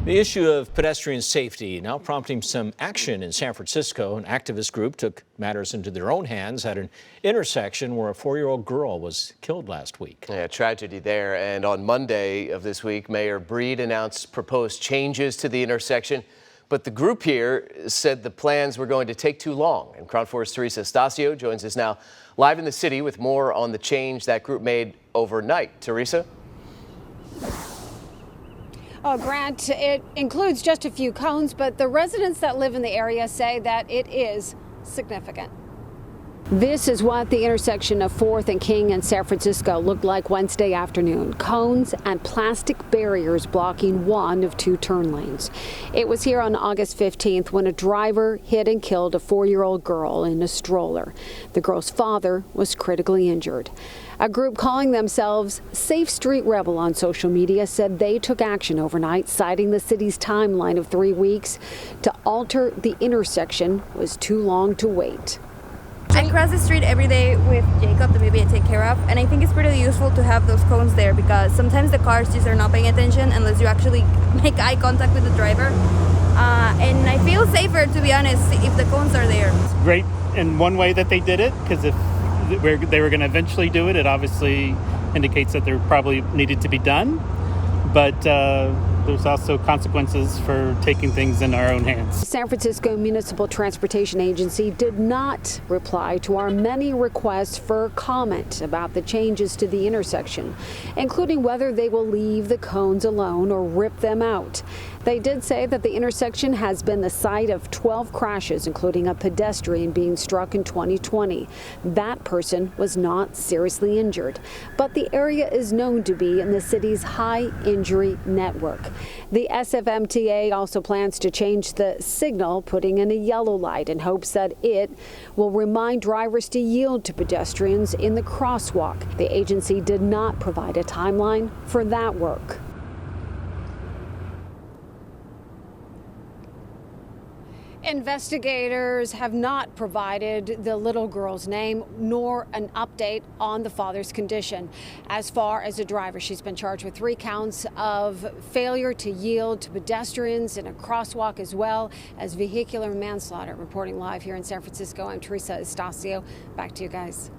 The issue of pedestrian safety now prompting some action in San Francisco. An activist group took matters into their own hands at an intersection where a 4-year-old girl was killed last week. Yeah, tragedy there. And on Monday of this week, Mayor Breed announced proposed changes to the intersection. But the group here said the plans were going to take too long. And Crown 4's Teresa Estacio joins us now live in the city with more on the change that group made overnight. Teresa? Oh, Grant, it includes just a few cones, but the residents that live in the area say that it is significant. This is what the intersection of 4th and King in San Francisco looked like Wednesday afternoon. Cones and plastic barriers blocking one of 2 turn lanes. It was here on August 15th when a driver hit and killed a 4-year-old girl in a stroller. The girl's father was critically injured. A group calling themselves Safe Street Rebel on social media said they took action overnight, citing the city's timeline of 3 weeks. To alter the intersection was too long to wait. I cross the street every day with Jacob, the baby I take care of, and I think it's pretty useful to have those cones there because sometimes the cars just are not paying attention unless you actually make eye contact with the driver. And I feel safer, to be honest, if the cones are there. It's great in one way that they did it, because if they were going to eventually do it, it obviously indicates that there probably needed to be done. But there's also consequences for taking things in our own hands. San Francisco Municipal Transportation Agency did not reply to our many requests for comment about the changes to the intersection, including whether they will leave the cones alone or rip them out. They did say that the intersection has been the site of 12 crashes, including a pedestrian being struck in 2020. That person was not seriously injured, but the area is known to be in the city's high injury network. The SFMTA also plans to change the signal, putting in a yellow light in hopes that it will remind drivers to yield to pedestrians in the crosswalk. The agency did not provide a timeline for that work. Investigators have not provided the little girl's name nor an update on the father's condition. As far as the driver, she's been charged with 3 counts of failure to yield to pedestrians in a crosswalk, as well as vehicular manslaughter. Reporting live here in San Francisco, I'm Teresa Estacio. Back to you guys.